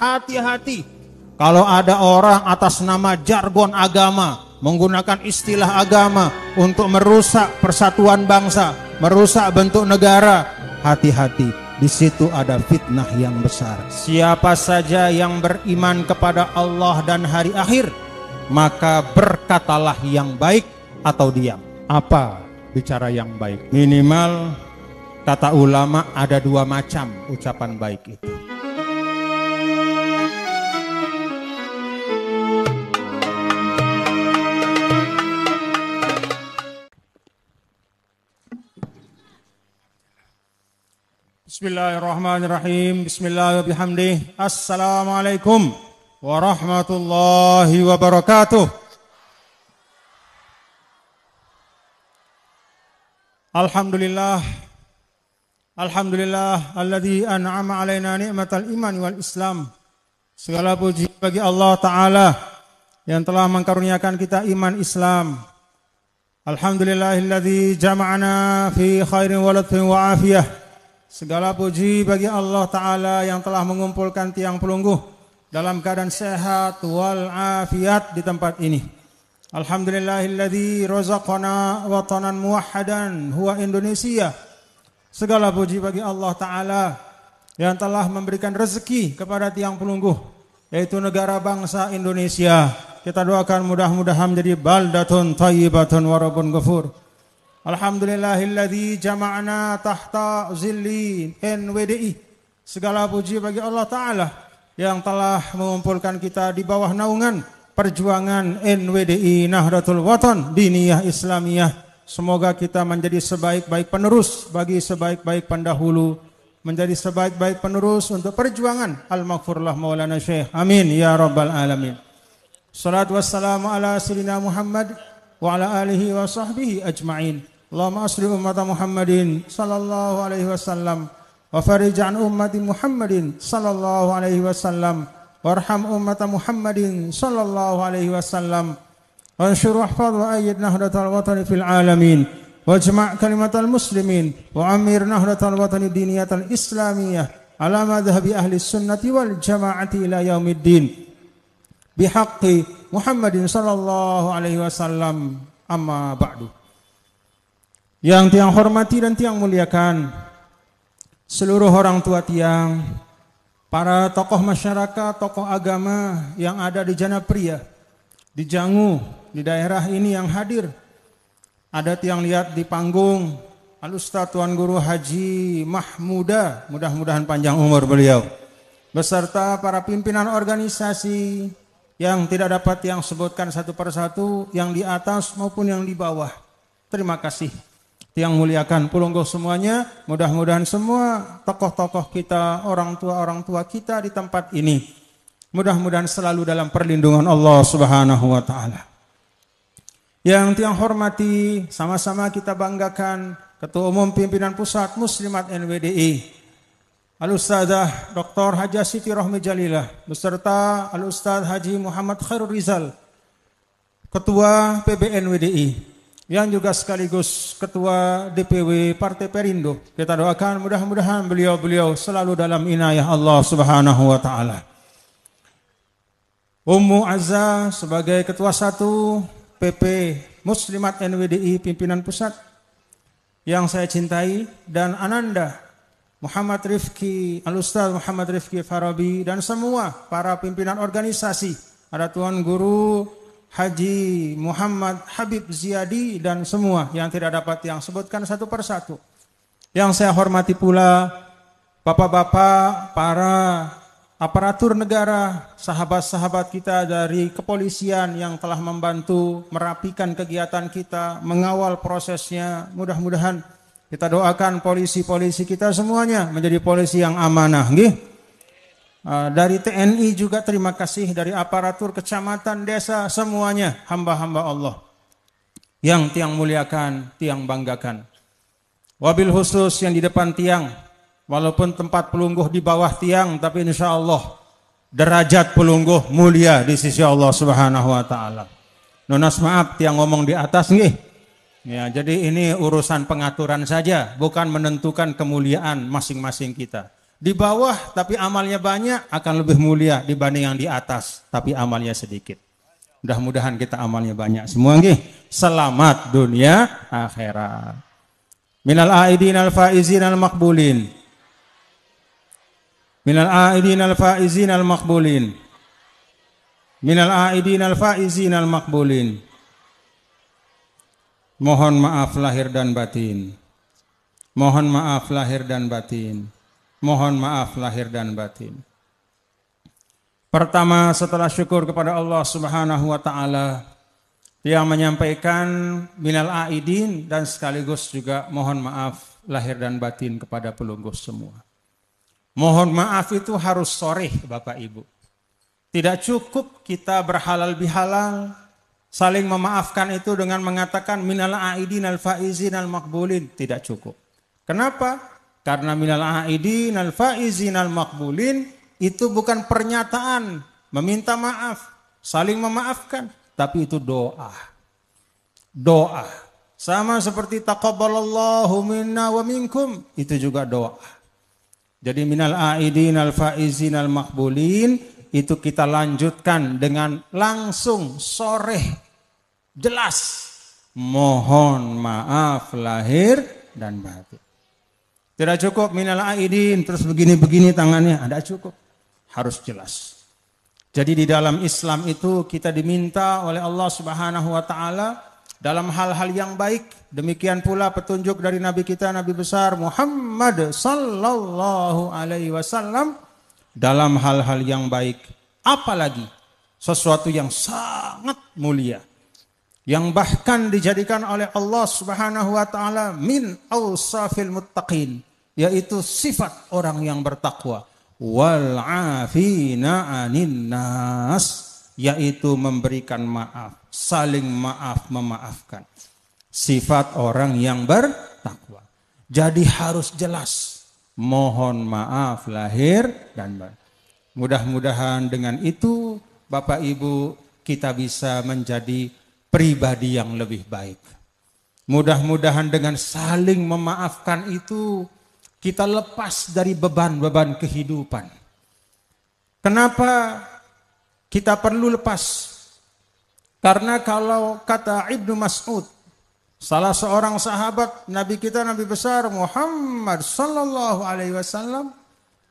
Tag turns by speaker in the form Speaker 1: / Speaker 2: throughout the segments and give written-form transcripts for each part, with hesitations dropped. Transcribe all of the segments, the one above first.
Speaker 1: Hati-hati. Kalau ada orang atas nama jargon agama, menggunakan istilah agama untuk merusak persatuan bangsa, merusak bentuk negara, hati-hati. Di situ ada fitnah yang besar. Siapa saja yang beriman kepada Allah dan hari akhir, maka berkatalah yang baik atau diam. Apa bicara yang baik? Minimal kata ulama ada 2 macam ucapan baik itu. Bismillahirrahmanirrahim. Bismillahirrahmanirrahim. Assalamualaikum warahmatullahi wabarakatuh. Alhamdulillah. Alhamdulillah alladzi an'ama alaina ni'matal iman wal islam. Segala puji bagi Allah Ta'ala yang telah mengkaruniakan kita iman Islam. Alhamdulillahilladzi jama'ana fi khairin wa latfin wa afiyah. Segala puji bagi Allah Ta'ala yang telah mengumpulkan tiang pelungguh dalam keadaan sehat wal afiat di tempat ini. Alhamdulillahilladzi razaqana watanan muwahhadan huwa Indonesia. Segala puji bagi Allah Ta'ala yang telah memberikan rezeki kepada tiang pelungguh, yaitu negara bangsa Indonesia. Kita doakan mudah-mudahan menjadi baldatun thayyibatun wa rabbun ghafur. Alhamdulillahilladzi jama'ana tahta zilli NWDI. Segala puji bagi Allah Ta'ala yang telah mengumpulkan kita di bawah naungan perjuangan NWDI Nahdlatul Watan Diniyah Islamiyah. Semoga kita menjadi sebaik-baik penerus bagi sebaik-baik pendahulu, menjadi sebaik-baik penerus untuk perjuangan Al-Maghfurlah Maulana Syekh. Amin ya rabbal alamin. Salatu wassalamu ala sayyidina Muhammad wa ala alihi wa sahbihi ajma'in. Allahumma asli ummata Muhammadin sallallahu alaihi wasallam wa farij an ummati Muhammadin sallallahu alaihi wasallam warham ummata Muhammadin sallallahu alaihi wasallam wa anshur wahfadh wa ayyid nahdlatal watani fil alamin wajma' kalimatal muslimin wa amir nahdlatal watani diniyatal islamiyah ala madhhabi ahli sunnati wal jama'ati ila yaumiddin bihaqqi Muhammadin sallallahu alaihi wasallam. Amma ba'du. Yang tiang hormati dan tiang muliakan, seluruh orang tua tiang, para tokoh masyarakat, tokoh agama yang ada di Janapria, di Jangu, di daerah ini yang hadir. Ada tiang lihat di panggung, Al-Ustaz Tuan Guru Haji Mahmuda, mudah-mudahan panjang umur beliau, beserta para pimpinan organisasi yang tidak dapat tiang sebutkan satu persatu, yang di atas maupun yang di bawah. Terima kasih. Tiang muliakan pelungguh semuanya, mudah-mudahan semua tokoh-tokoh kita, orang tua kita di tempat ini, mudah-mudahan selalu dalam perlindungan Allah Subhanahu wa Ta'ala. Yang tiang hormati, sama-sama kita banggakan Ketua Umum Pimpinan Pusat Muslimat NWDI, Al-Ustadzah Dr. Haji Siti Rohmi Jalilah, beserta Al-Ustadz Haji Muhammad Khairul Rizal, Ketua PBNWDI, yang juga sekaligus Ketua DPW Partai Perindo. Kita doakan mudah-mudahan beliau-beliau selalu dalam inayah Allah Subhanahu wa Ta'ala. Ummu Azza sebagai Ketua 1 PP Muslimat NWDI Pimpinan Pusat yang saya cintai, dan Ananda Muhammad Rifki, Al-Ustaz Muhammad Rifki Farabi, dan semua para pimpinan organisasi. Ada Tuan Guru Haji Muhammad Habib Ziyadi dan semua yang tidak dapat yang sebutkan satu persatu. Yang saya hormati pula bapak-bapak, para aparatur negara, sahabat-sahabat kita dari kepolisian yang telah membantu merapikan kegiatan kita, mengawal prosesnya. Mudah-mudahan kita doakan polisi-polisi kita semuanya menjadi polisi yang amanah, nggih. Dari TNI juga terima kasih, dari aparatur kecamatan, desa, semuanya hamba-hamba Allah yang tiang muliakan, tiang banggakan. Wabil khusus yang di depan tiang, walaupun tempat pelungguh di bawah tiang, tapi insya Allah derajat pelungguh mulia di sisi Allah Subhanahu wa Ta'ala. Nunas maaf tiang ngomong di atas nggih. Ya, jadi ini urusan pengaturan saja, bukan menentukan kemuliaan masing-masing kita. Di bawah tapi amalnya banyak akan lebih mulia dibanding yang di atas tapi amalnya sedikit. Mudah-mudahan kita amalnya banyak semua nggih. Selamat dunia akhirat. Minal aidin al faizin al maqbulin. Minal aidin al faizin al maqbulin. Minal aidin al faizin al maqbulin. Mohon maaf lahir dan batin. Mohon maaf lahir dan batin. Mohon maaf lahir dan batin. Pertama, setelah syukur kepada Allah Subhanahu wa taala yang menyampaikan minal aidin dan sekaligus juga mohon maaf lahir dan batin kepada pelunggus semua. Mohon maaf itu harus soreh Bapak Ibu. Tidak cukup kita berhalal bihalal, saling memaafkan itu dengan mengatakan minal aidin al faizin al maqbulin, tidak cukup. Kenapa? Karena minal aidin al faizin al maqbulin itu bukan pernyataan meminta maaf, saling memaafkan, tapi itu doa. Doa. Sama seperti taqabbalallahu minna wa minkum, itu juga doa. Jadi minal aidin al faizin al maqbulin itu kita lanjutkan dengan langsung soreh jelas mohon maaf lahir dan batin. Tidak cukup minal aidin terus begini-begini tangannya, tidak cukup. Harus jelas. Jadi di dalam Islam itu kita diminta oleh Allah Subhanahu wa taala dalam hal-hal yang baik. Demikian pula petunjuk dari Nabi kita, Nabi besar Muhammad sallallahu alaihi wasallam dalam hal-hal yang baik. Apalagi sesuatu yang sangat mulia. Yang bahkan dijadikan oleh Allah Subhanahu wa taala min awsafil muttaqin, yaitu sifat orang yang bertakwa. Wal afina anin nas, yaitu memberikan maaf, saling maaf memaafkan. Sifat orang yang bertakwa. Jadi harus jelas mohon maaf lahir dan batin. Mudah-mudahan dengan itu Bapak Ibu kita bisa menjadi pribadi yang lebih baik. Mudah-mudahan dengan saling memaafkan itu kita lepas dari beban-beban kehidupan. Kenapa kita perlu lepas? Karena kalau kata Ibnu Mas'ud, salah seorang sahabat Nabi kita, Nabi besar Muhammad sallallahu alaihi wasallam,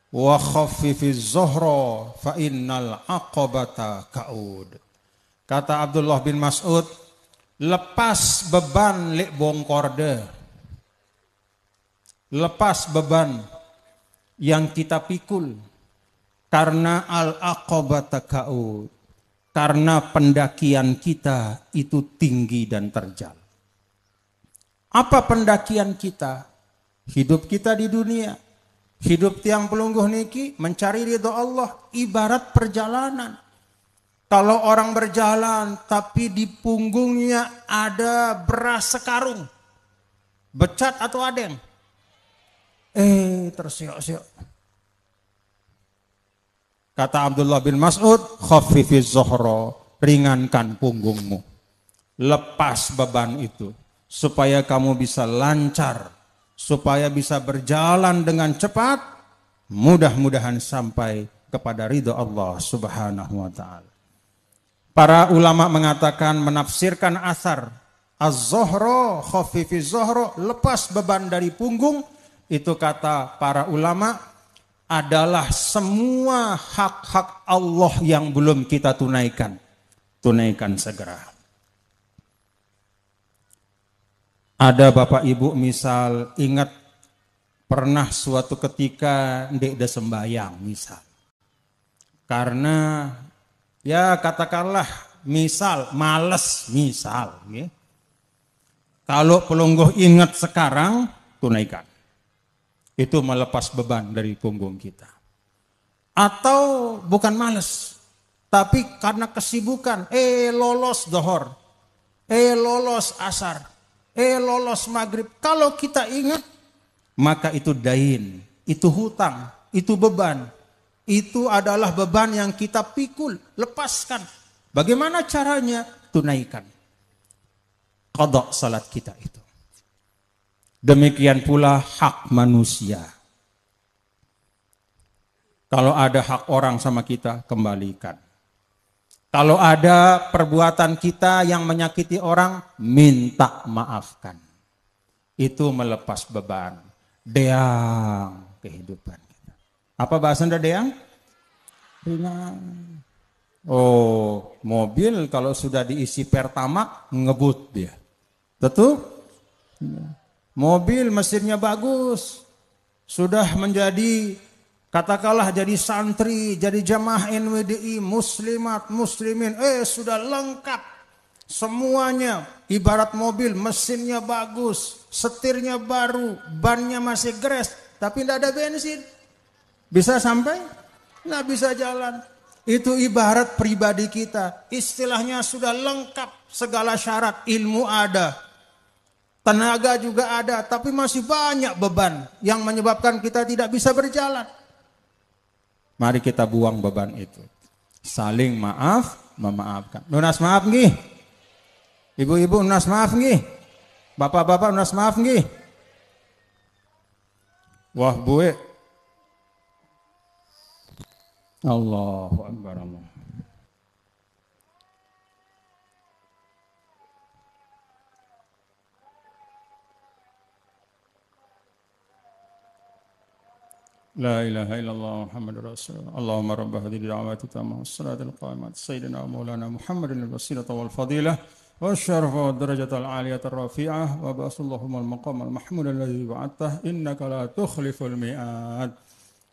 Speaker 1: wa khaffifiz zuhra fa innal aqabata kaud. Kata Abdullah bin Mas'ud, lepas beban lek bongkorde. Lepas beban yang kita pikul karena al-aqabata kaud. Karena pendakian kita itu tinggi dan terjal. Apa pendakian kita? Hidup kita di dunia. Hidup tiang pelungguh niki mencari ridho Allah ibarat perjalanan. Kalau orang berjalan tapi di punggungnya ada beras sekarung, becat atau adeng, tersiok-siok. Kata Abdullah bin Mas'ud, khaffifiz zuhra, ringankan punggungmu. Lepas beban itu supaya kamu bisa lancar, supaya bisa berjalan dengan cepat, mudah-mudahan sampai kepada ridha Allah Subhanahu wa taala. Para ulama mengatakan, menafsirkan asar az-zuhra, khaffifiz zuhra, lepas beban dari punggung, itu kata para ulama adalah semua hak-hak Allah yang belum kita tunaikan. Tunaikan segera. Ada Bapak Ibu misal ingat pernah suatu ketika ndek ada sembahyang misal. Karena ya katakanlah misal males misal. Ya. Kalau pelungguh ingat sekarang tunaikan. Itu melepas beban dari punggung kita. Atau bukan males, tapi karena kesibukan, lolos dohor, lolos asar, lolos maghrib. Kalau kita ingat, maka itu dain, itu hutang, itu beban. Itu adalah beban yang kita pikul, lepaskan. Bagaimana caranya? Tunaikan. Qadha salat kita itu. Demikian pula hak manusia. Kalau ada hak orang sama kita, kembalikan. Kalau ada perbuatan kita yang menyakiti orang, minta maafkan. Itu melepas beban. Deang kehidupan kita. Apa bahasa Anda deang? Ringan. Oh, mobil kalau sudah diisi pertamax ngebut dia. Betul? Mobil mesinnya bagus. Sudah menjadi, katakanlah jadi santri, jadi jamaah NWDI, muslimat, muslimin, sudah lengkap semuanya. Ibarat mobil, mesinnya bagus, setirnya baru, bannya masih gres, tapi tidak ada bensin. Bisa sampai? Nggak bisa jalan. Itu ibarat pribadi kita, istilahnya sudah lengkap segala syarat, ilmu ada, tenaga juga ada, tapi masih banyak beban yang menyebabkan kita tidak bisa berjalan. Mari kita buang beban itu. Saling maaf, memaafkan. Nunas maaf nggih? Ibu-ibu nunas maaf nggih? Bapak-bapak nunas maaf nggih? Wah, buwe. Allahu Akbar, Allah. La ilaha illallah Muhammadur Rasulullah. Allahumma rabb hadhihi da'wati tammah was-salatil qa'imah sayyidina Maulana Muhammadin al-wasilata wal fadilah wasyarafa wad darajatal aliyatar rafi'ah wa ba'athallahumul maqamal mahmud alladzi ba'athah innaka la tukhliful mi'ad.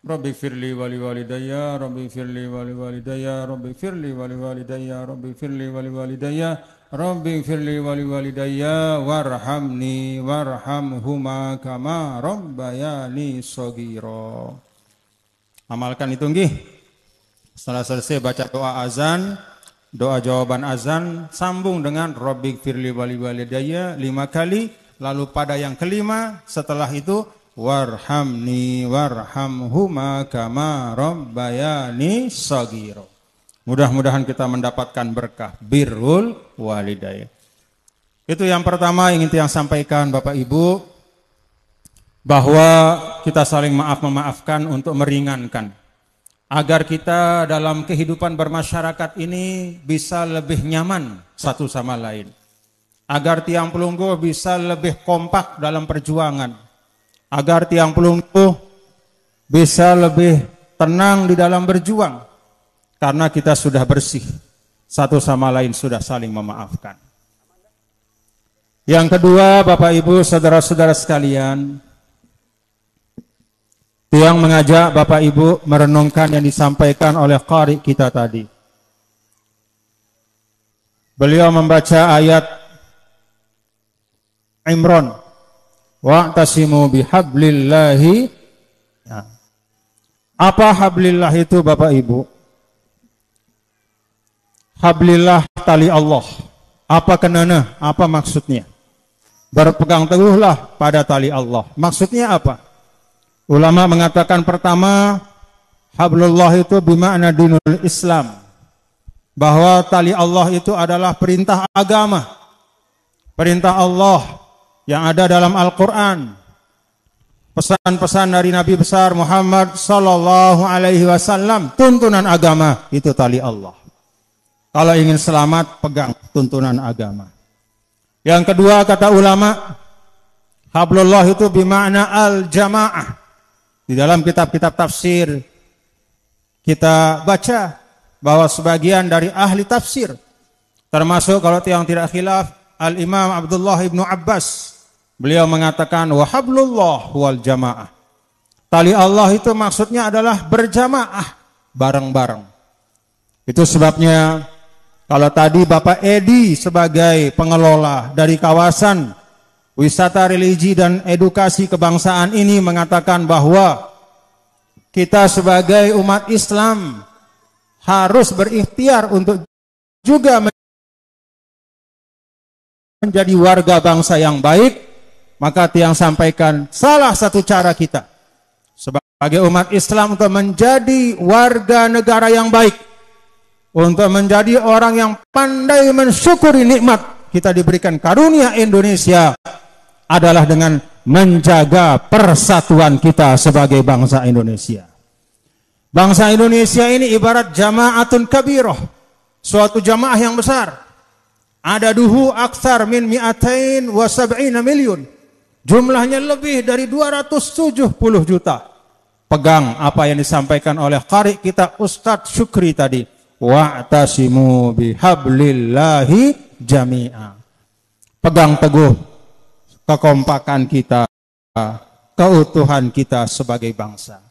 Speaker 1: Rabbi firli wali walidayya, Rabbi firli wali walidayya, Rabbi firli wali walidayya, Rabbi firli wali walidayya, Rabbi firli wali walidayya, warhamni warhamhuma kama rabbayani shaghira. Amalkan itu nggih. Setelah selesai baca doa azan, doa jawaban azan, sambung dengan Rabbi firli wali walidayya 5 kali, lalu pada yang kelima setelah itu warhamni warhamhuma kama rabbayani shaghira. Mudah-mudahan kita mendapatkan berkah birrul walidayya. Itu yang pertama ingin yang sampaikan Bapak Ibu, bahwa kita saling maaf-memaafkan untuk meringankan, agar kita dalam kehidupan bermasyarakat ini bisa lebih nyaman satu sama lain, agar tiang pelunggu bisa lebih kompak dalam perjuangan, agar tiang pelunggu bisa lebih tenang di dalam berjuang, karena kita sudah bersih, satu sama lain sudah saling memaafkan. Yang kedua, Bapak Ibu, saudara-saudara sekalian, tiang mengajak Bapak Ibu merenungkan yang disampaikan oleh qari kita tadi. Beliau membaca ayat Imran, wa'tasimu bihablillahi. Apa hablillah itu Bapak Ibu? Hablillah tali Allah. Apa kenana? Apa maksudnya? Berpegang teguhlah pada tali Allah. Maksudnya apa? Ulama mengatakan pertama, hablullah itu bermakna dinul Islam. Bahwa tali Allah itu adalah perintah agama. Perintah Allah yang ada dalam Al-Quran, pesan-pesan dari Nabi besar Muhammad sallallahu alaihi wasallam, tuntunan agama itu tali Allah. Kalau ingin selamat, pegang tuntunan agama. Yang kedua, kata ulama, hablullah itu bermakna al-jamaah. Di dalam kitab-kitab tafsir kita baca bahwa sebagian dari ahli tafsir, termasuk kalau yang tidak khilaf, Al-Imam Abdullah ibnu Abbas, beliau mengatakan wahablullah wal jamaah. Tali Allah itu maksudnya adalah berjamaah, bareng-bareng. Itu sebabnya kalau tadi Bapak Edi sebagai pengelola dari kawasan wisata religi dan edukasi kebangsaan ini mengatakan bahwa kita sebagai umat Islam harus berikhtiar untuk juga menjadi warga bangsa yang baik, maka tiang sampaikan salah satu cara kita sebagai umat Islam untuk menjadi warga negara yang baik, untuk menjadi orang yang pandai mensyukuri nikmat kita diberikan karunia Indonesia, adalah dengan menjaga persatuan kita sebagai bangsa Indonesia. Bangsa Indonesia ini ibarat jama'atun kabirah, suatu jamaah yang besar. Ada duhu aksar min mi'atain wa sab'ina milyun. Jumlahnya lebih dari 270 juta. Pegang apa yang disampaikan oleh qari kita Ustadz Syukri tadi. Wa'tasimu bihablillahi jami'a. Pegang teguh kekompakan kita, keutuhan kita sebagai bangsa.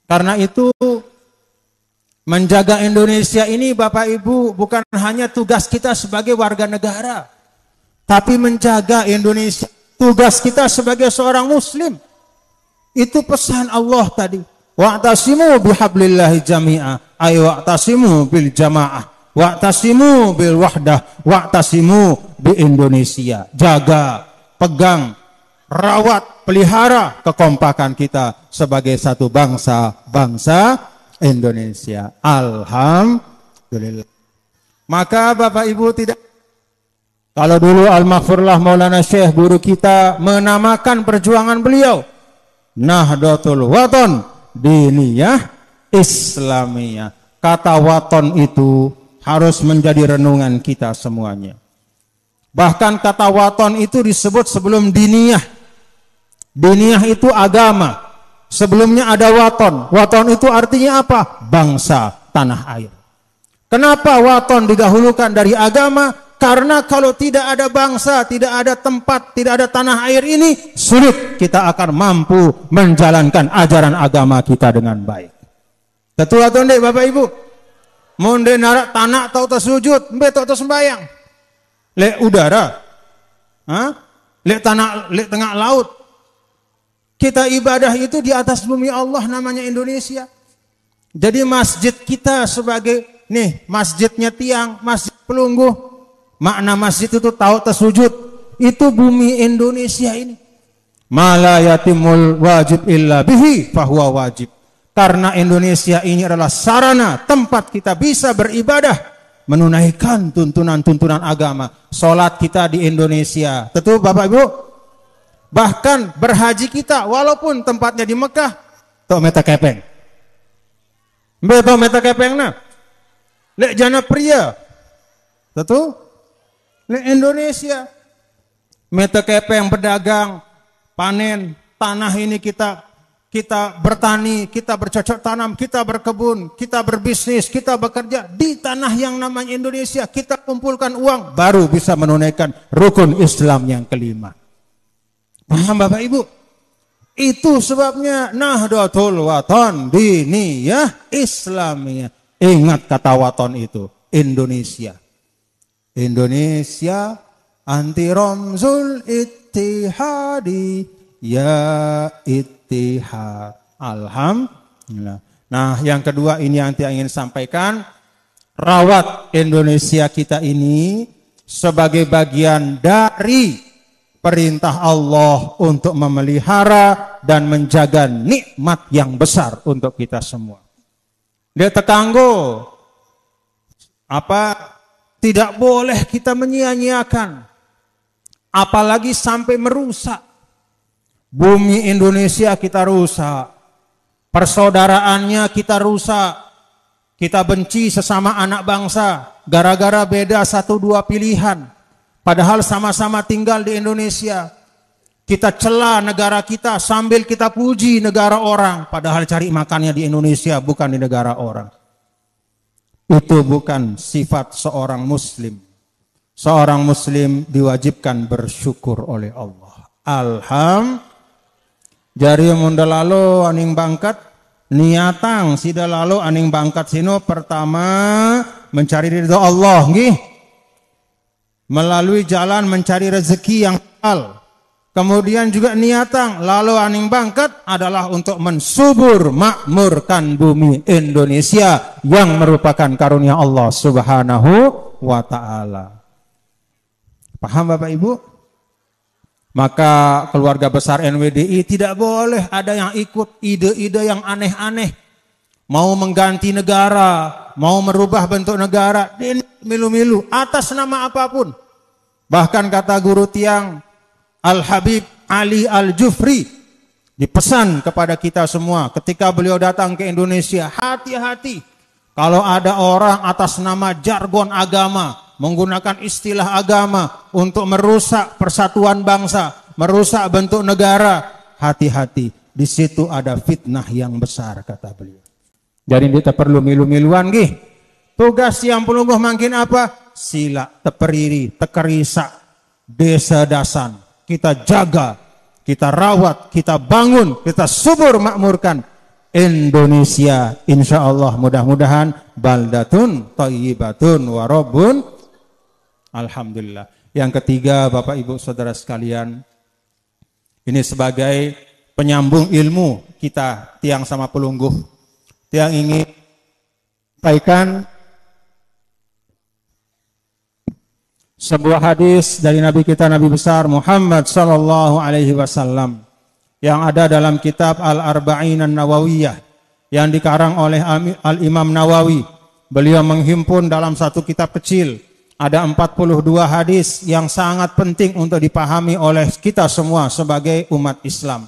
Speaker 1: Karena itu menjaga Indonesia ini Bapak Ibu bukan hanya tugas kita sebagai warga negara, tapi menjaga Indonesia tugas kita sebagai seorang muslim. Itu pesan Allah tadi. Wa'tasimu bihablillahi jami'a, ay wa'tasimu bil jamaah, wa'tasimu bil wahdah, wa'tasimu bi Indonesia. Jaga, pegang, rawat, pelihara kekompakan kita sebagai satu bangsa Indonesia. Alhamdulillah. Maka Bapak Ibu tidak, kalau dulu Al-Maghfurlah Maulana Syekh guru kita menamakan perjuangan beliau Nahdlatul Wathon Diniyah Islamiyah. Kata waton itu harus menjadi renungan kita semuanya. Bahkan kata waton itu disebut sebelum diniyah. Diniyah itu agama. Sebelumnya ada waton. Waton itu artinya apa? Bangsa, tanah air. Kenapa waton didahulukan dari agama? Karena kalau tidak ada bangsa, tidak ada tempat, tidak ada tanah air ini, sulit kita akan mampu menjalankan ajaran agama kita dengan baik. Ketua tonde Bapak Ibu. Monde narak tanah tau tersujud, mbe tau sembayang. Lek udara, lek tanah, lek tengah laut. Kita ibadah itu di atas bumi Allah namanya Indonesia. Jadi masjid kita sebagai masjidnya tiang, masjid pelungguh. Makna masjid itu tahu tersujud. Itu bumi Indonesia ini. Mala yatimul wajib illa bihi fahuwa wajib. Karena Indonesia ini adalah sarana tempat kita bisa beribadah, menunaikan tuntunan-tuntunan agama. Salat kita di Indonesia. Tentu Bapak Ibu. Bahkan berhaji kita walaupun tempatnya di Mekah, tok meta kepeng. Mbe tok meta kepeng na. Lek jana pria. Tentu lek Indonesia. Meta kepeng pedagang, panen, tanah ini kita bertani, kita bercocok tanam, kita berkebun, kita berbisnis, kita bekerja di tanah yang namanya Indonesia. Kita kumpulkan uang baru bisa menunaikan rukun Islam yang kelima. Paham Bapak Ibu? Itu sebabnya Nahdlatul Wathon Diniyah Islamiyah. Ingat kata waton itu, Indonesia. Indonesia anti ramzul ittihadi ya ittihad. Alhamdulillah. Nah, yang kedua ini yang saya ingin sampaikan, rawat Indonesia kita ini sebagai bagian dari perintah Allah untuk memelihara dan menjaga nikmat yang besar untuk kita semua. Dia tetanggo tidak boleh kita menyia-nyiakan, apalagi sampai merusak. Bumi Indonesia kita rusak, persaudaraannya kita rusak, kita benci sesama anak bangsa gara-gara beda 1-2 pilihan. Padahal sama-sama tinggal di Indonesia. Kita cela negara kita sambil kita puji negara orang. Padahal cari makannya di Indonesia bukan di negara orang. Itu bukan sifat seorang muslim. Seorang muslim diwajibkan bersyukur oleh Allah. Alhamdulillah. Jari munda lalu aning bangkat niatang sida lalu aning bangkat sino pertama mencari ridho Allah nggih. Melalui jalan mencari rezeki yang halal. Kemudian juga niatang lalu aning bangkat adalah untuk mensubur makmurkan bumi Indonesia yang merupakan karunia Allah Subhanahu wa ta'ala. Paham Bapak Ibu? Maka keluarga besar NWDI tidak boleh ada yang ikut ide-ide yang aneh-aneh. Mau mengganti negara, mau merubah bentuk negara, milu-milu atas nama apapun. Bahkan kata guru tiang Al-Habib Ali Al-Jufri, dipesan kepada kita semua ketika beliau datang ke Indonesia, hati-hati kalau ada orang atas nama jargon agama, menggunakan istilah agama untuk merusak persatuan bangsa, merusak bentuk negara, hati-hati, di situ ada fitnah yang besar, kata beliau. Jadi kita perlu milu-miluan gih. Tugas yang pelungguh makin apa? Sila, teperiri, tekerisa, desa dasan. Kita jaga, kita rawat, kita bangun, kita subur makmurkan Indonesia. Insya Allah mudah-mudahan baldatun thayyibatun warobun. Alhamdulillah. Yang ketiga, Bapak Ibu Saudara sekalian, ini sebagai penyambung ilmu kita tiang sama pelungguh, tiang ingin sampaikan sebuah hadis dari Nabi kita, Nabi besar Muhammad sallallahu alaihi wasallam yang ada dalam kitab Al-Arba'in An-Nawawiyah yang dikarang oleh Al-Imam Nawawi. Beliau menghimpun dalam satu kitab kecil ada 42 hadis yang sangat penting untuk dipahami oleh kita semua sebagai umat Islam.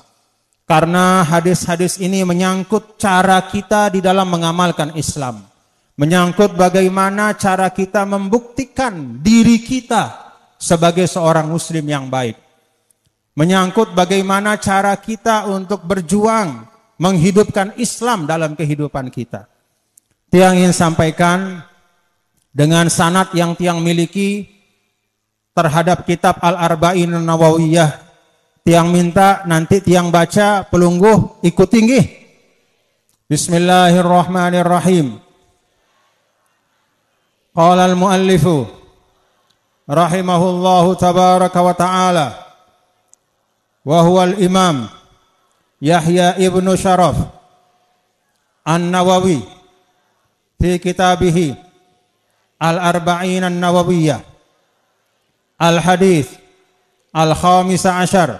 Speaker 1: Karena hadis-hadis ini menyangkut cara kita di dalam mengamalkan Islam. Menyangkut bagaimana cara kita membuktikan diri kita sebagai seorang muslim yang baik. Menyangkut bagaimana cara kita untuk berjuang menghidupkan Islam dalam kehidupan kita. Tiang ingin sampaikan dengan sanad yang tiang miliki terhadap kitab Al-Arba'in An-Nawawiyah. Tiang minta nanti tiang baca, pelungguh ikut tinggi. Bismillahirrahmanirrahim. Qala al-muallifu rahimahullahu tabaraka wa ta'ala wa huwa al-imam Yahya ibnu Syaraf An-Nawawi fi kitabihi Al-Arba'in An-Nawawiyah Al-Hadith Al-Khamisa Ashar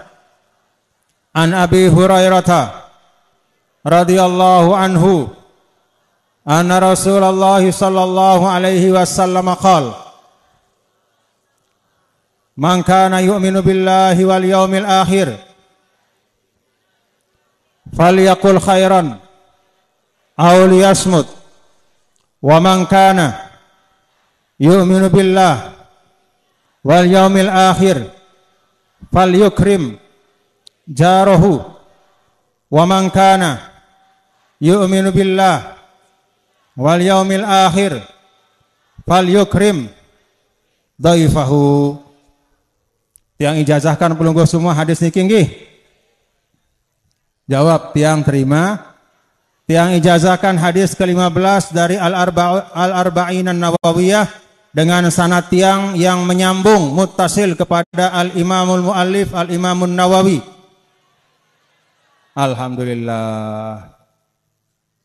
Speaker 1: An Abi Hurairah radhiyallahu anhu anna Rasulullah sallallahu alaihi wasallam qala man kana yu'minu billahi wal yawmil akhir falyaqul khairan aw liyasmut wa man kana yu'minu billahi wal yawmil akhir falyukrim jarahu wa man kana yu'minu billahi wal yaumil akhir falyukrim dhaifahu. Tiang ijazahkan pelungguh semua hadis niki nggih? Jawab, tiang terima. Tiang ijazahkan hadis ke-15 dari Al-Arba'in An-Nawawiyah dengan sanad tiang yang menyambung muttasil kepada Al-Imamul Muallif Al-Imamun Nawawi. Alhamdulillah.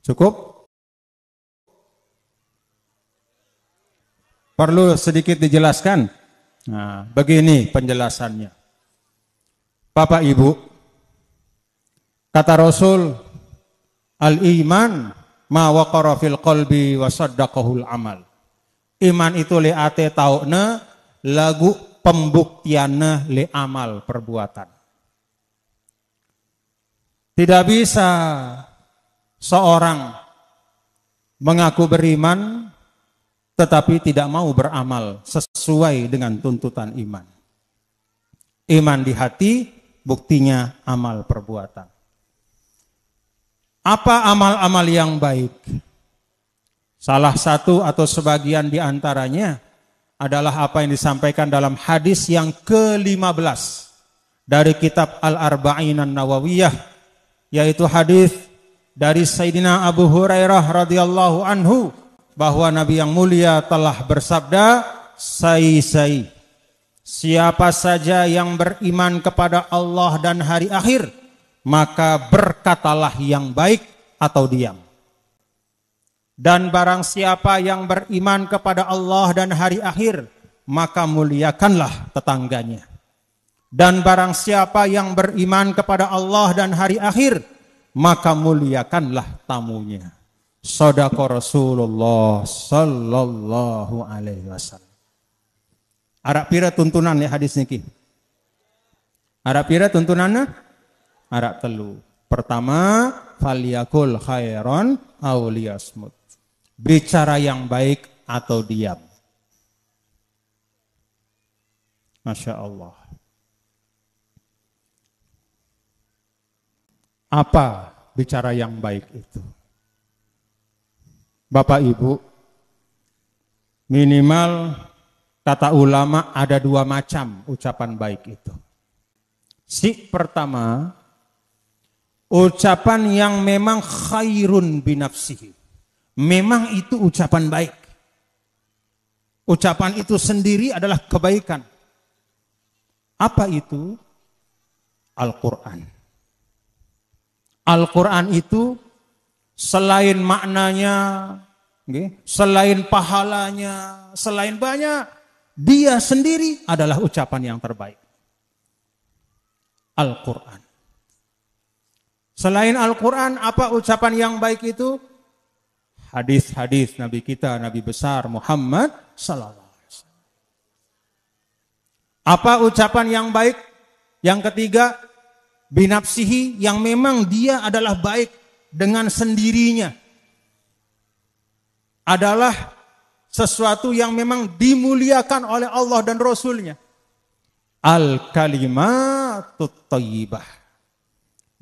Speaker 1: Cukup? Perlu sedikit dijelaskan. Nah, begini penjelasannya. Bapak Ibu, kata Rasul, al-iman ma waqara fil qalbi wa saddaqahul amal. Iman itu le ate taune lagu pembuktianna le amal perbuatan. Tidak bisa seorang mengaku beriman tetapi tidak mau beramal sesuai dengan tuntutan iman. Iman di hati, buktinya amal perbuatan. Apa amal-amal yang baik? Salah satu atau sebagian di antaranya adalah apa yang disampaikan dalam hadis yang ke-15 dari kitab Al-Arba'in An-Nawawiyah, yaitu hadis dari Sayyidina Abu Hurairah radhiyallahu anhu bahwa Nabi yang mulia telah bersabda, "Sai-sai, siapa saja yang beriman kepada Allah dan hari akhir, maka berkatalah yang baik atau diam. Dan barang siapa yang beriman kepada Allah dan hari akhir, maka muliakanlah tetangganya. Dan barang siapa yang beriman kepada Allah dan hari akhir, maka muliakanlah tamunya." Shadaqa Rasulullah sallallahu alaihi wasallam. Arab pira tuntunan ya hadis niki. Arab pira tuntunanna? Arab telu. Pertama, falyakul khairon aw liyasmut. Bicara yang baik atau diam. Masya Allah. Apa bicara yang baik itu? Bapak Ibu, minimal kata ulama ada 2 macam ucapan baik itu. Si pertama, ucapan yang memang khairun binafsihi. Memang itu ucapan baik. Ucapan itu sendiri adalah kebaikan. Apa itu? Al-Quran. Al-Quran itu selain maknanya, selain pahalanya, selain banyak, dia sendiri adalah ucapan yang terbaik. Al-Quran. Selain Al-Quran, apa ucapan yang baik itu? Hadis-hadis Nabi kita, Nabi besar Muhammad sallallahu alaihi wasallam. Apa ucapan yang baik? Yang ketiga, binafsihi, yang memang dia adalah baik dengan sendirinya. Adalah sesuatu yang memang dimuliakan oleh Allah dan Rasulnya. Al-kalimatut thayyibah.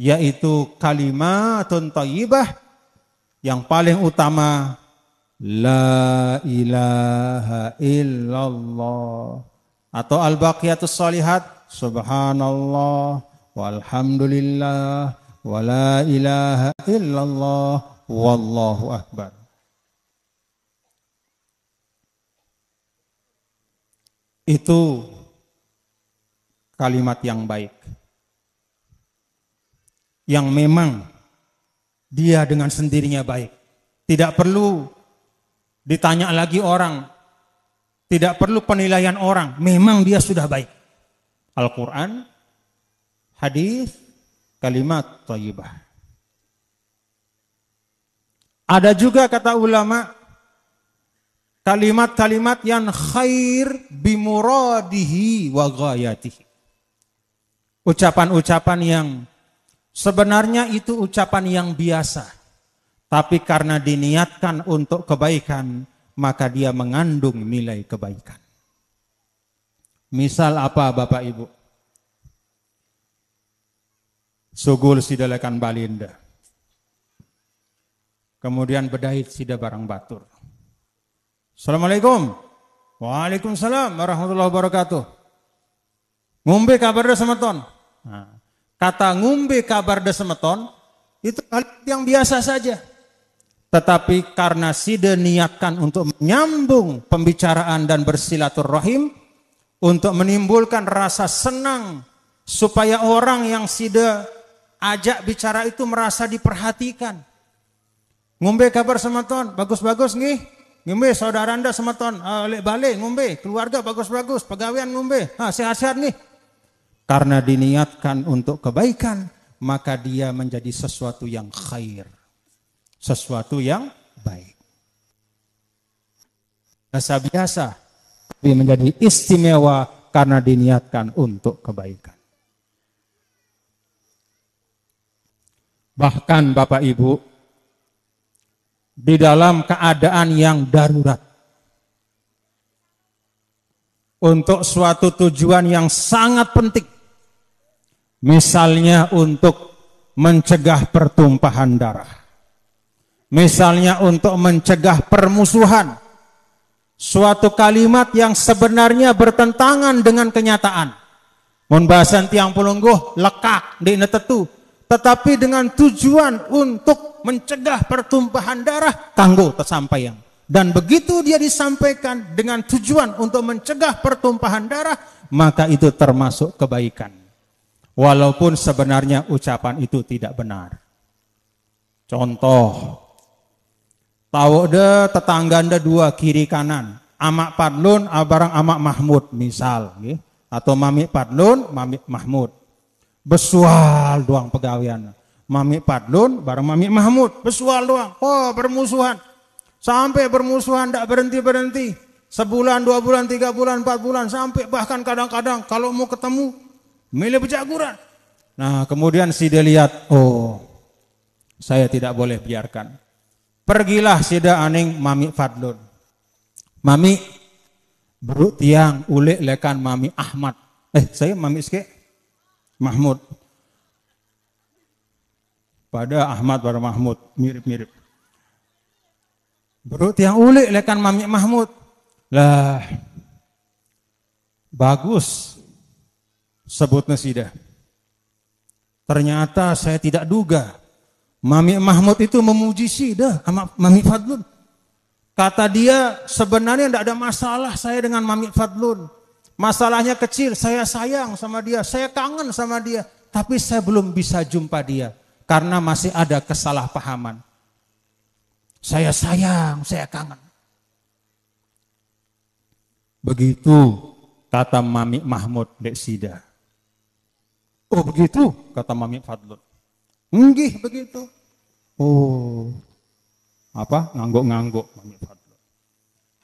Speaker 1: Yaitu kalimatun thayyibah yang paling utama, la ilaha illallah. Atau al-baqiyatus shalihat, subhanallah, walhamdulillah, wa la ilaha illallah, wallahu akbar. Itu kalimat yang baik. Yang memang dia dengan sendirinya baik. Tidak perlu ditanya lagi orang. Tidak perlu penilaian orang. Memang dia sudah baik. Al-Quran, hadis, kalimat thayyibah. Ada juga kata ulama kalimat-kalimat yang khair bimuradihi wa ghayatihi. Ucapan-ucapan yang sebenarnya itu ucapan yang biasa, tapi karena diniatkan untuk kebaikan, maka dia mengandung nilai kebaikan. Misal apa Bapak Ibu? Sugul sidalakan balinda. Kemudian bedait sida barang batur. Assalamualaikum. Waalaikumsalam warahmatullahi wabarakatuh. Ngombe kabar da semeton. Nah, kata ngombe kabar da semeton itu hal yang biasa saja. Tetapi karena sida niatkan untuk menyambung pembicaraan dan bersilaturahim, untuk menimbulkan rasa senang supaya orang yang sida ajak bicara itu merasa diperhatikan. Ngombe kabar semeton, bagus-bagus nih. Ngombe saudara anda semeton, balik ngombe, keluarga bagus-bagus, pegawaian ngombe, sehat-sehat nih. Karena diniatkan untuk kebaikan, maka dia menjadi sesuatu yang khair. Sesuatu yang baik. Biasa-biasa, tapi menjadi istimewa karena diniatkan untuk kebaikan. Bahkan Bapak Ibu, di dalam keadaan yang darurat, untuk suatu tujuan yang sangat penting, misalnya untuk mencegah pertumpahan darah, misalnya untuk mencegah permusuhan, suatu kalimat yang sebenarnya bertentangan dengan kenyataan, mun bahasan tiang pulungguh lekak di netetu, tetapi dengan tujuan untuk mencegah pertumpahan darah, kanggo tersampaian. Dan begitu dia disampaikan dengan tujuan untuk mencegah pertumpahan darah, maka itu termasuk kebaikan. Walaupun sebenarnya ucapan itu tidak benar. Contoh, tahu de tetangga anda dua kiri kanan, amak padlun barang amak Mahmud misal, atau mami padlun mami Mahmud. Besual doang pegawaian. Mami padlun bareng mami Mahmud, besual doang. Oh, bermusuhan. Sampai bermusuhan tidak berhenti-berhenti. Sebulan, 2 bulan, 3 bulan, 4 bulan, sampai bahkan kadang-kadang kalau mau ketemu milih bejaguran. Nah, kemudian Sida lihat, oh, saya tidak boleh biarkan. Pergilah Sida aning Mami Fadlun. Mami, bro tiang ulek lekan Mami Ahmad. Saya Mami Ske Mahmud. Pada Ahmad pada Mahmud, mirip-mirip. Bro tiang ulek lekan Mami Mahmud. Lah, bagus sebutnya Sida. Ternyata saya tidak duga Mami Mahmud itu memuji Sida sama Mami Fadlun. Kata dia, sebenarnya tidak ada masalah saya dengan Mami Fadlun. Masalahnya kecil, saya sayang sama dia, saya kangen sama dia. Tapi saya belum bisa jumpa dia karena masih ada kesalahpahaman. Saya sayang, saya kangen. Begitu kata Mami Mahmud dek Sida. Oh begitu, kata Mami Fadlun. Nggih begitu. Oh, apa? Ngangguk-ngangguk Mami Fadlun.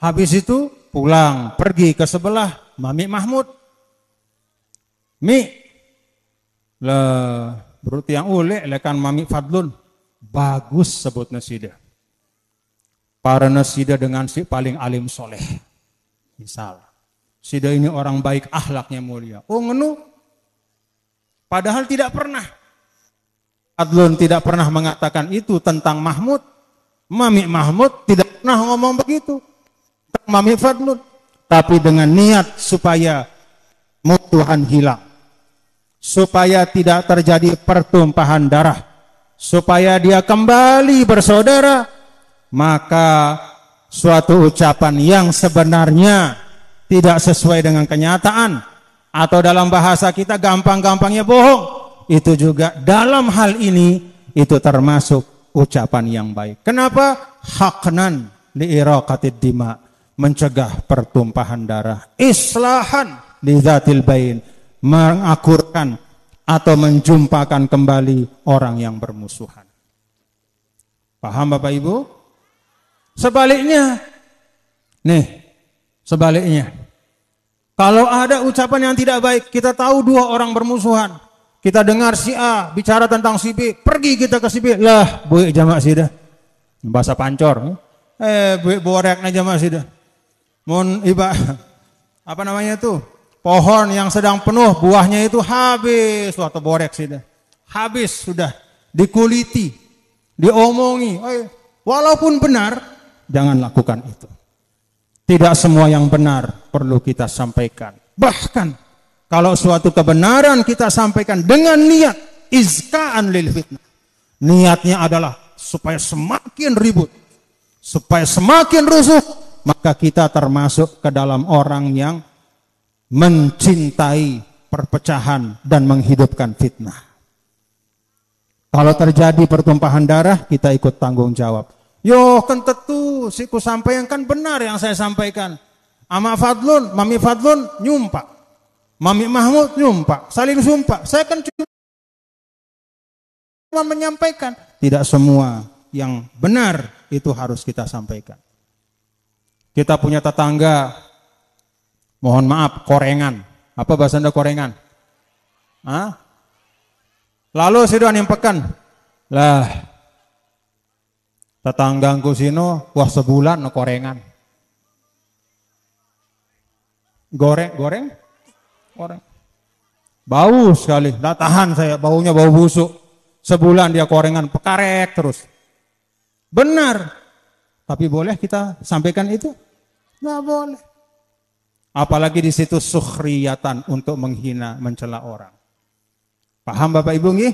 Speaker 1: Habis itu pulang, pergi ke sebelah Mami Mahmud. Mi, lah berarti yang ulek lekan Mami Fadlun. Bagus sebutnya Sida. Para Sida dengan si paling alim soleh. Misal, Sida ini orang baik, akhlaknya mulia. Oh ngenu. Padahal tidak pernah. Fadlun tidak pernah mengatakan itu tentang Mahmud. Mami Mahmud tidak pernah ngomong begitu tentang Mami Fadlun. Tapi dengan niat supaya mutuhan hilang. Supaya tidak terjadi pertumpahan darah. Supaya dia kembali bersaudara. Maka suatu ucapan yang sebenarnya tidak sesuai dengan kenyataan. Atau dalam bahasa kita gampang-gampangnya bohong. Itu juga dalam hal ini itu termasuk ucapan yang baik. Kenapa? Haknan li'iraqatid dima, mencegah pertumpahan darah. Islahan li dzatil bain, mengakurkan atau menjumpakan kembali orang yang bermusuhan. Paham Bapak Ibu? Sebaliknya. Nih, sebaliknya. Kalau ada ucapan yang tidak baik, kita tahu dua orang bermusuhan. Kita dengar si A bicara tentang si B, pergi kita ke si B. Lah, buik jamaah Sida. Bahasa pancor. Buik boreknya jamaah Sida. Mun iba apa namanya itu? Pohon yang sedang penuh, buahnya itu habis. Waktu borek Sida. Habis sudah, dikuliti, diomongi. Walaupun benar, jangan lakukan itu. Tidak semua yang benar perlu kita sampaikan. Bahkan kalau suatu kebenaran kita sampaikan dengan niat izkaan lil fitnah. Niatnya adalah supaya semakin ribut, supaya semakin rusuh, maka kita termasuk ke dalam orang yang mencintai perpecahan dan menghidupkan fitnah. Kalau terjadi pertumpahan darah, kita ikut tanggung jawab. Yo kan tentu siku sampaikan kan benar yang saya sampaikan. Ama Fadlun, Mami Fadlun nyumpak. Mami Mahmud nyumpak, saling sumpah. Saya kan cuma menyampaikan. Tidak semua yang benar itu harus kita sampaikan. Kita punya tetangga, mohon maaf, korengan. Apa bahasa Anda korengan? Hah? Lalu sudah nimpekan. Lah, tetanggaku sino, wah sebulan no korengan. Goreng. Bau sekali, nggak tahan saya, baunya bau busuk. Sebulan dia korengan, pekarek terus. Benar, tapi boleh kita sampaikan itu? Nggak boleh. Apalagi di situ sukhriyatan untuk menghina, mencela orang. Paham Bapak Ibu nggih?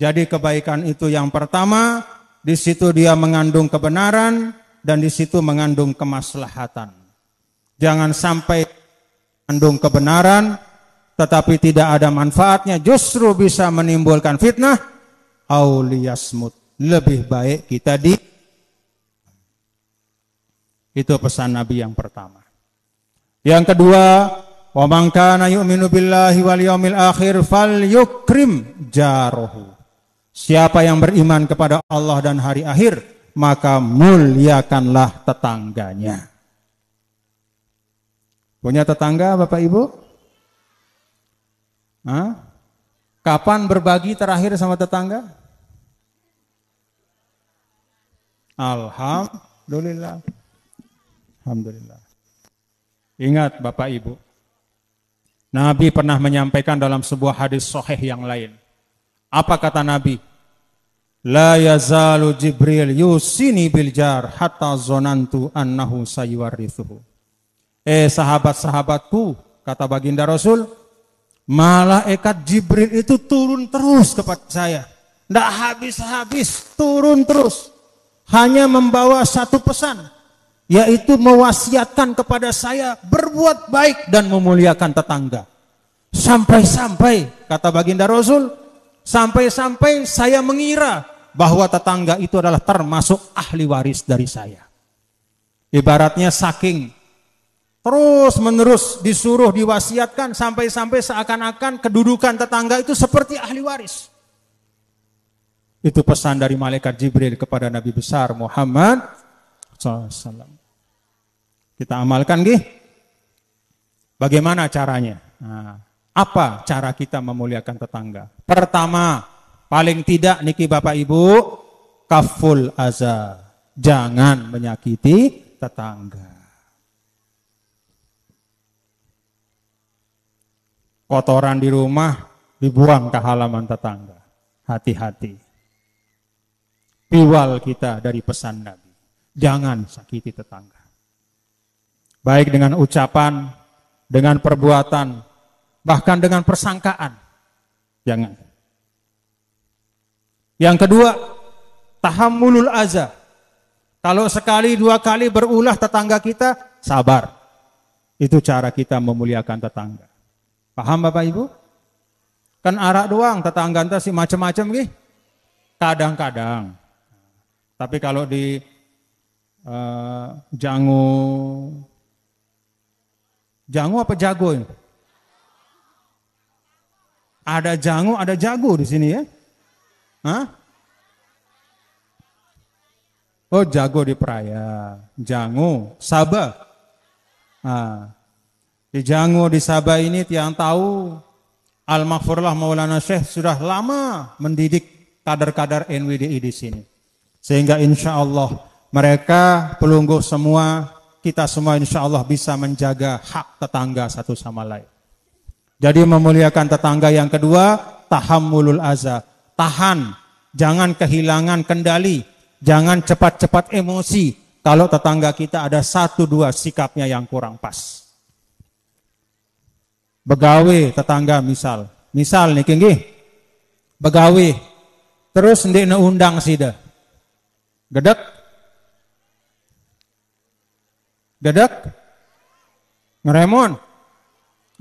Speaker 1: Jadi kebaikan itu yang pertama, di situ dia mengandung kebenaran dan di situ mengandung kemaslahatan. Jangan sampai mengandung kebenaran tetapi tidak ada manfaatnya, justru bisa menimbulkan fitnah. Auliyasmut, lebih baik kita itu pesan Nabi yang pertama. Yang kedua, wa man kana yu'minu billahi wal yaumil akhir falyukrim jarahu. Siapa yang beriman kepada Allah dan hari akhir, maka muliakanlah tetangganya. Punya tetangga Bapak Ibu? Hah? Kapan berbagi terakhir sama tetangga? Alhamdulillah. Alhamdulillah. Ingat Bapak Ibu, Nabi pernah menyampaikan dalam sebuah hadis sahih yang lain. Apa kata Nabi? La yazalu Jibril yusini bil jar hatta zonantu annahu sayuwarithuhu. Sahabat-sahabatku, kata baginda Rasul, malaikat Jibril itu turun terus kepada saya. Tidak habis-habis, turun terus. Hanya membawa satu pesan, yaitu mewasiatkan kepada saya berbuat baik dan memuliakan tetangga. Sampai-sampai, kata baginda Rasul, sampai-sampai saya mengira bahwa tetangga itu adalah termasuk ahli waris dari saya. Ibaratnya saking terus menerus disuruh diwasiatkan sampai-sampai seakan-akan kedudukan tetangga itu seperti ahli waris. Itu pesan dari malaikat Jibril kepada Nabi besar Muhammad SAW. Kita amalkan gih. Bagaimana caranya? Nah, apa cara kita memuliakan tetangga? Pertama, paling tidak niki Bapak Ibu, kaful aza. Jangan menyakiti tetangga. Kotoran di rumah dibuang ke halaman tetangga. Hati-hati. Piwal kita dari pesan Nabi. Jangan sakiti tetangga. Baik dengan ucapan, dengan perbuatan, bahkan dengan persangkaan. Jangan. Yang kedua, tahammulul aza. Kalau sekali dua kali berulah tetangga kita, sabar. Itu cara kita memuliakan tetangga. Paham Bapak Ibu? Kan arak doang tetangga entah si macam-macam gih. Kadang-kadang. Tapi kalau di jangu apa jago ini? Ada jangu, ada jago di sini ya? Hah? Oh jago di Peraya, jangu, Sabah. Nah, di jangu di Sabah ini tiang tahu Al-Maghfurlah Maulana Syekh sudah lama mendidik kader-kader NWDI di sini. Sehingga insya Allah mereka pelungguh semua, kita semua insya Allah bisa menjaga hak tetangga satu sama lain. Jadi memuliakan tetangga yang kedua, tahammulul aza. Tahan, jangan kehilangan kendali, jangan cepat-cepat emosi kalau tetangga kita ada satu dua sikapnya yang kurang pas. Begawe tetangga misal nih kenggi, begawe, terus ndek undang sida. Gedek? Ngeremon?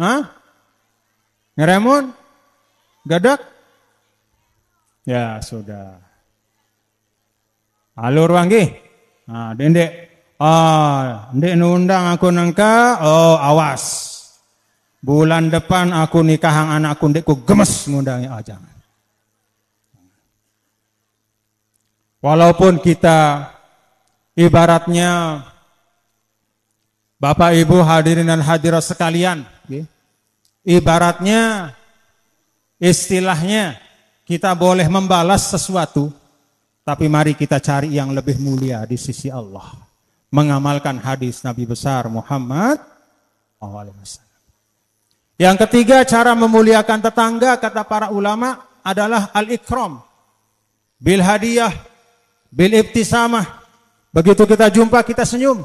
Speaker 1: Hah? Ngeremon? Gedek? Ya sudah. Alur wangi. Nah, dendek. Ndek nundang aku nengka. Oh, awas. Bulan depan aku nikahang anakku ndekku gemes ngundangnya. Jangan. Walaupun kita ibaratnya Bapak Ibu hadirin dan hadirat sekalian, ibaratnya istilahnya kita boleh membalas sesuatu, tapi mari kita cari yang lebih mulia di sisi Allah. Mengamalkan hadis Nabi besar Muhammad SAW. Yang ketiga, cara memuliakan tetangga kata para ulama adalah al-ikram bil hadiah, bil ibtisamah. Begitu kita jumpa kita senyum.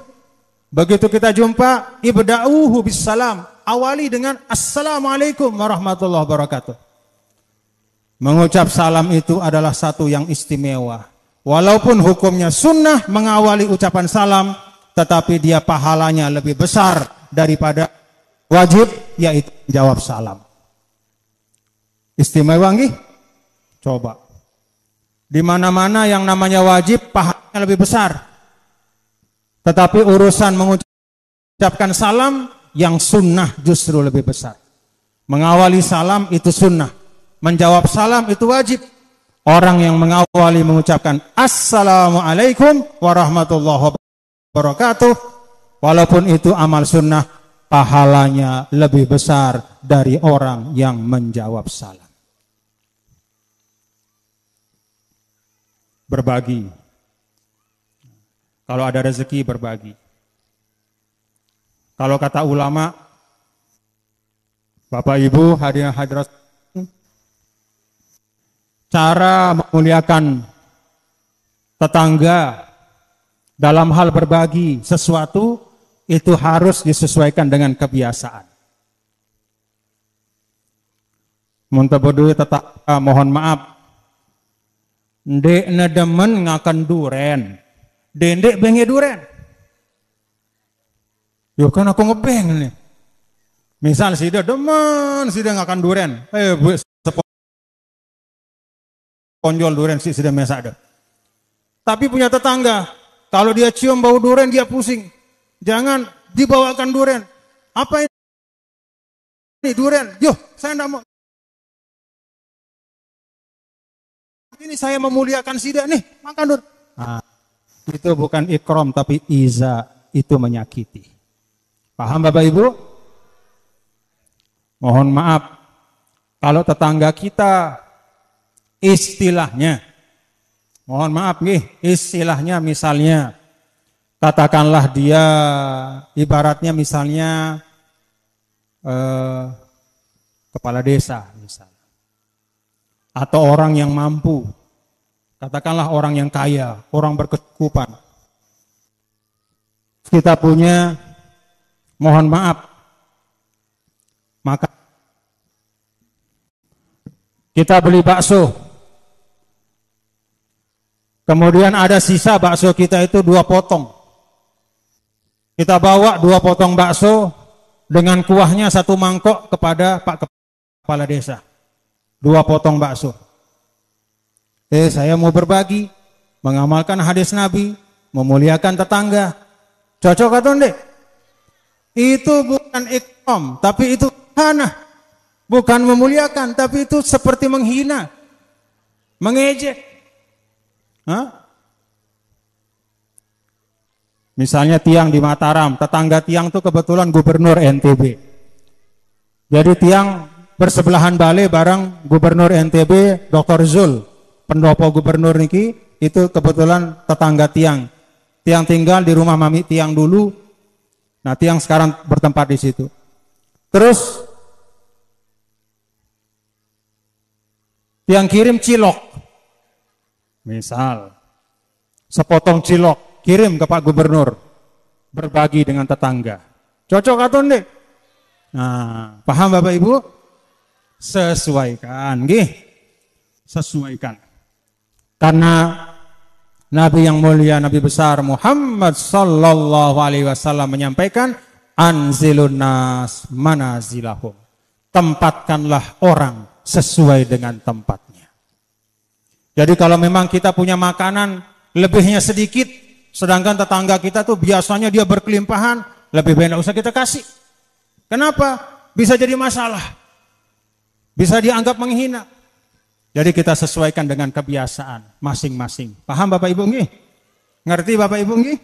Speaker 1: Begitu kita jumpa ibda'uhu bis salam. Awali dengan assalamualaikum warahmatullahi wabarakatuh. Mengucap salam itu adalah satu yang istimewa. Walaupun hukumnya sunnah mengawali ucapan salam, tetapi dia pahalanya lebih besar daripada wajib, yaitu jawab salam. Istimewa nggih? Coba. Di mana-mana yang namanya wajib pahalanya lebih besar. Tetapi urusan mengucapkan salam yang sunnah justru lebih besar. Mengawali salam itu sunnah. Menjawab salam itu wajib. Orang yang mengawali mengucapkan assalamualaikum warahmatullahi wabarakatuh, walaupun itu amal sunnah, pahalanya lebih besar dari orang yang menjawab salam. berbagi. Kalau ada rezeki berbagi. Kalau kata ulama, Bapak Ibu hadirin hadirat, cara memuliakan tetangga dalam hal berbagi sesuatu itu harus disesuaikan dengan kebiasaan. Muntah berdua tetangga, mohon maaf, ndek nedemen ngakan duren, dendek benge duren. Yo kan aku ngebeng nih. Misal sida demen, sida ngakan duren, ponjol duren sih sudah mesak ada. Tapi punya tetangga, kalau dia cium bau duren dia pusing. Jangan dibawakan duren. Apa ini duren? Yo, saya enggak mau. Ini saya memuliakan sida nih, makan duren. Nah, itu bukan ikram tapi iza, itu menyakiti. Paham Bapak Ibu? Mohon maaf kalau tetangga kita istilahnya, mohon maaf nih, istilahnya misalnya katakanlah dia ibaratnya misalnya kepala desa misalnya, atau orang yang mampu, katakanlah orang yang kaya, orang berkecukupan. Kita punya, mohon maaf, maka kita beli bakso, kemudian ada sisa bakso kita itu 2 potong. Kita bawa 2 potong bakso dengan kuahnya 1 mangkok kepada Pak Kepala Desa. 2 potong bakso. Saya mau berbagi, mengamalkan hadis Nabi, memuliakan tetangga. Cocok atau enggak? Itu bukan ikram, tapi itu hana. Bukan memuliakan, tapi itu seperti menghina, mengejek. Misalnya tiang di Mataram, tetangga tiang itu kebetulan gubernur NTB. Jadi tiang bersebelahan balai bareng gubernur NTB Dr. Zul, pendopo gubernur niki, itu kebetulan tetangga tiang. Tiang tinggal di rumah mami tiang dulu. Nah, tiang sekarang bertempat di situ. Terus tiang kirim cilok. Misal sepotong cilok kirim ke Pak Gubernur, berbagi dengan tetangga. Cocok atau enggak? Nah, paham Bapak Ibu? Sesuaikan, nggih. Sesuaikan. Karena Nabi yang mulia, Nabi besar Muhammad sallallahu alaihi wasallam menyampaikan, anzilun nas manazilahum. Tempatkanlah orang sesuai dengan tempatnya. Jadi kalau memang kita punya makanan lebihnya sedikit, sedangkan tetangga kita tuh biasanya dia berkelimpahan, lebih baik tidak usah kita kasih. Kenapa? Bisa jadi masalah. Bisa dianggap menghina. Jadi kita sesuaikan dengan kebiasaan masing-masing. Paham Bapak Ibu nggih? Ngerti Bapak Ibu nggih?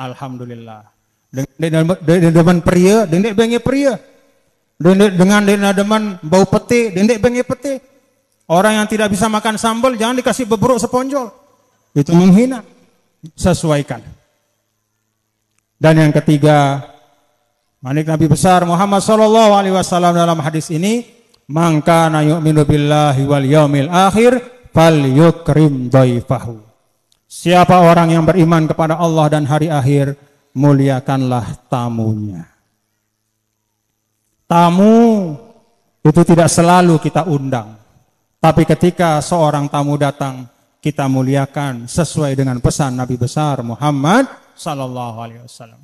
Speaker 1: Alhamdulillah. Dengan demen pria, dendek bengi pria. Dengan demen bau pete, dendek bengi pete. Orang yang tidak bisa makan sambal jangan dikasih beberuk seponjol. Itu menghina. Sesuaikan. Dan yang ketiga, manik Nabi besar Muhammad sallallahu alaihi wasallam dalam hadis ini, man kana yu'minu billahi wal yaumil akhir falyukrim dhaifahu. Siapa orang yang beriman kepada Allah dan hari akhir, muliakanlah tamunya. Tamu itu tidak selalu kita undang, tapi ketika seorang tamu datang, kita muliakan sesuai dengan pesan Nabi besar Muhammad sallallahu alaihi wasallam.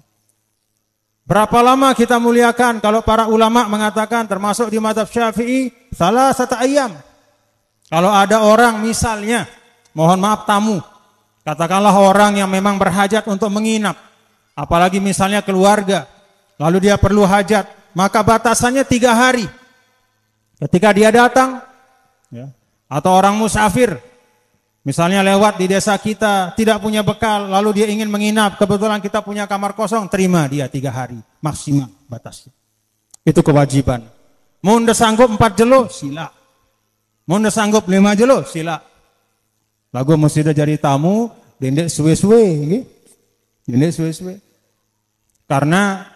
Speaker 1: Berapa lama kita muliakan? Kalau para ulama mengatakan termasuk di mazhab Syafi'i, salah satu ayam. Kalau ada orang misalnya, mohon maaf tamu, katakanlah orang yang memang berhajat untuk menginap, apalagi misalnya keluarga, lalu dia perlu hajat, maka batasannya 3 hari. Ketika dia datang, ya, atau orang musafir, misalnya lewat di desa kita, tidak punya bekal, lalu dia ingin menginap, kebetulan kita punya kamar kosong, terima dia 3 hari, maksimal batasnya. Itu kewajiban. Mau sanggup 4 jelo, sila. Mau sanggup 5 jelo, sila. Lagu mesti jadi tamu, dendek suwe-suwe, gitu. Dendek suwe-suwe. Karena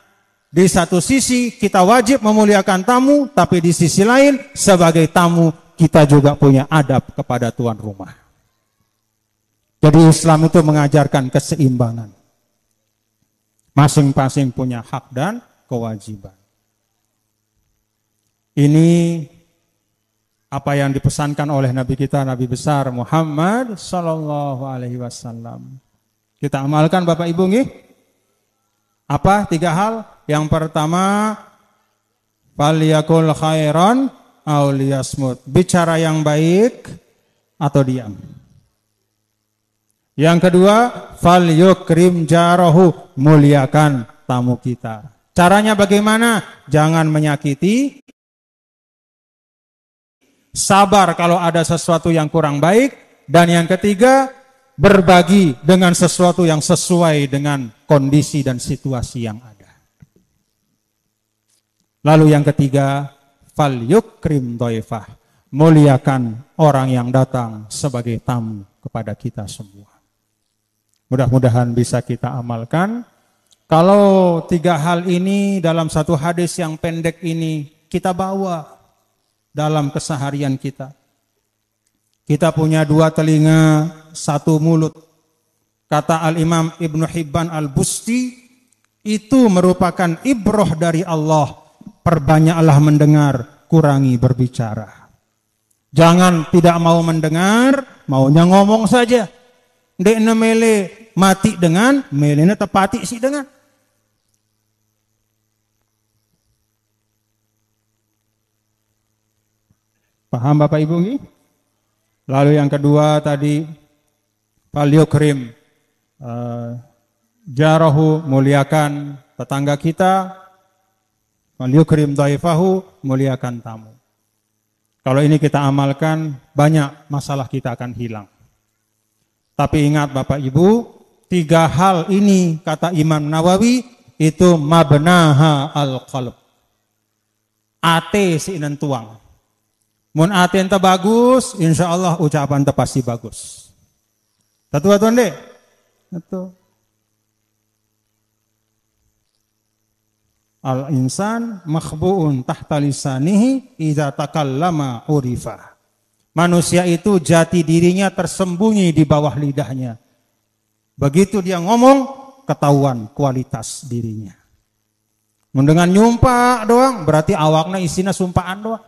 Speaker 1: di satu sisi kita wajib memuliakan tamu, tapi di sisi lain sebagai tamu kita juga punya adab kepada tuan rumah. Jadi Islam itu mengajarkan keseimbangan. Masing-masing punya hak dan kewajiban. Ini apa yang dipesankan oleh Nabi kita, Nabi besar Muhammad Sallallahu Alaihi Wasallam. Kita amalkan Bapak Ibu nih. Apa? 3 hal. Yang pertama, falyakul khairan aw liyasmut. Bicara yang baik atau diam. Yang kedua, falyukrim jarahu. Muliakan tamu kita. Caranya bagaimana? Jangan menyakiti. Sabar kalau ada sesuatu yang kurang baik. Dan yang ketiga, berbagi dengan sesuatu yang sesuai dengan kondisi dan situasi yang ada. Lalu yang ketiga, fal yukrim dhaifah, muliakan orang yang datang sebagai tamu kepada kita semua. Mudah-mudahan bisa kita amalkan. Kalau 3 hal ini dalam satu hadis yang pendek ini kita bawa dalam keseharian kita. Kita punya 2 telinga, 1 mulut. Kata Al-Imam Ibnu Hibban Al-Busti, itu merupakan ibrah dari Allah. Perbanyaklah mendengar, kurangi berbicara. Jangan tidak mau mendengar, maunya ngomong saja. Ndekne mele mati dengan, melene tepati sih dengan. Paham Bapak Ibu nggih? Lalu yang kedua tadi, falyukrim jarahu, muliakan tetangga kita. Falyukrim dhaifahu, muliakan tamu. Kalau ini kita amalkan, banyak masalah kita akan hilang. Tapi ingat Bapak Ibu, 3 hal ini kata Imam Nawawi itu mabnaha al-qalb. Ate si tuang. Mun ate ente bagus, insya Allah ucapan ente pasti bagus. Satu-satu deh. Satu. Al-insan makhbu'un tahta lisanihi idza takallama urifa. Manusia itu jati dirinya tersembunyi di bawah lidahnya. Begitu dia ngomong, ketahuan kualitas dirinya. Mendengar nyumpah doang, berarti awaknya isinya sumpahan doang.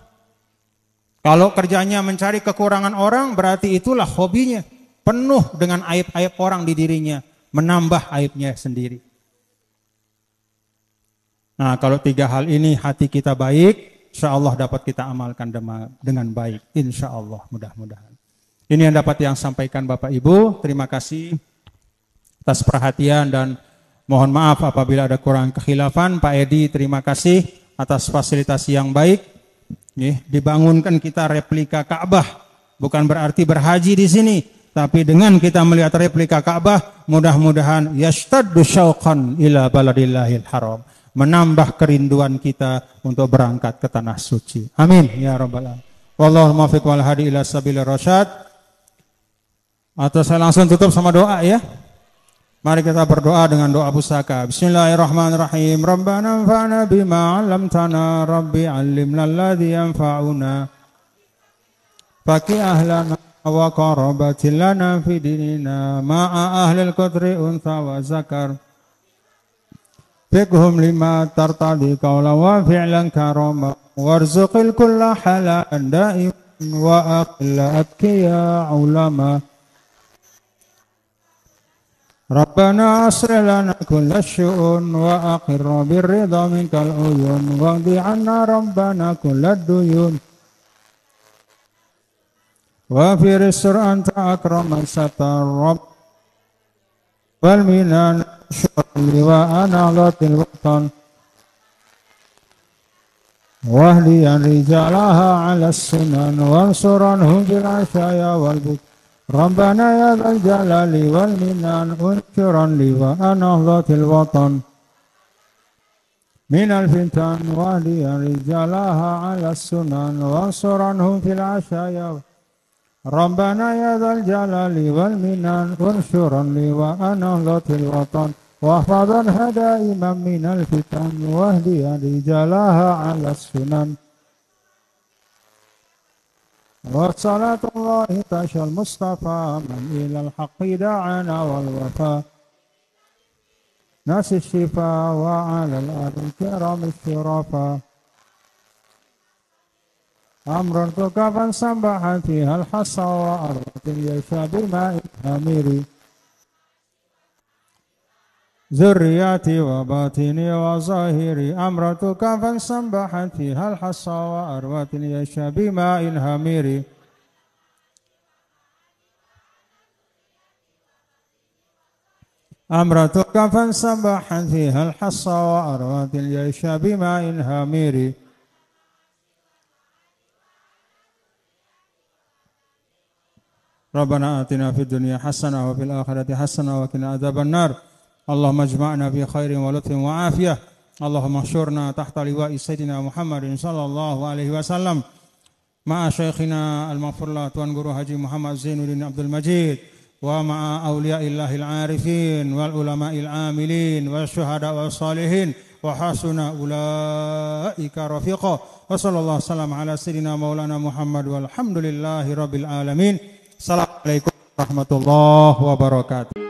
Speaker 1: Kalau kerjanya mencari kekurangan orang, berarti itulah hobinya. Penuh dengan aib-aib orang di dirinya, menambah aibnya sendiri. Nah, kalau 3 hal ini hati kita baik, insya Allah dapat kita amalkan dengan baik. Insya Allah, mudah-mudahan. Ini yang dapat yang sampaikan Bapak Ibu. Terima kasih atas perhatian dan mohon maaf apabila ada kurang kekhilafan. Pak Edi, terima kasih atas fasilitasi yang baik. Dibangunkan kita replika Ka'bah. Bukan berarti berhaji di sini. Tapi dengan kita melihat replika Ka'bah, mudah-mudahan yashtaddu syauqan ila baladillahil haram. Menambah kerinduan kita untuk berangkat ke tanah suci. Amin ya rabbal alamin. Wallahu muwaffiq wal hadi ila sabilir rasyad. Atau saya langsung tutup sama doa ya. Mari kita berdoa dengan doa pusaka. Bismillahirrahmanirrahim. Rabbana anfa'na bima 'allamtana, Rabbi 'allimna alladhi yanfa'una. Faqi ahlana wa qarabatil lana fi dinina ma'a ahlil qadri untha wa zakar. Fiqhum lima tartadi qawla wa fi'lan karama warzuqil kulla halan da'im wa aqla atqiya ulama. Rabbana asri lana kulla syu'un wa aqirra birridha minkal uyun waqdi anna rabbana kulla duyun wa firisur anta akraman satar rabb wal minan syurli wa analatil watan wahdiyan rijalaha ala sunan wansuranhum bil asyaya wal buk. Rabbana ya dzal jalali wal minan unsuran li wa analatil watan minal fitan wahdiyan rijalaha ala sunan wansuranhum fil asyaya ربنا يا ذا الجلال والمنان انشرا لواء نهضة الوطن واحفظا دائما من الفتن واهديا رجالها على السنن وصلاة الله تشى المصطفى من إلى الحق دعانا والوفاء ناس الشفاء وعلى الآل الكرام الشرفاء أمرتك فانسبحت فيها الحصى وأرضت اليشا بماء حميري ذرياتي وباطني وظاهري أمرتك فانسبحت فيها الحصى وأرضت اليشا بماء حميري أمرتك فانسبحت فيها الحصى وأرضت اليشا بماء حميري ربنا آتنا في الدنيا حسنة وفي الآخرة حسنة وقنا عذاب النار اللهم اجمعنا في خير ولطف وعافية اللهم احشرنا تحت لواء سيدنا محمد صلى الله عليه وسلم مع شيخنا المغفور له Tuan Guru Haji Muhammad Zainuddin Abdul Majid ومع أولياء الله العارفين والعلماء العاملين والشهداء والصالحين وحسن أولئك رفيقا وصلى الله وسلم على سيدنا مولانا محمد والحمد لله رب العالمين. Assalamualaikum warahmatullahi wabarakatuh.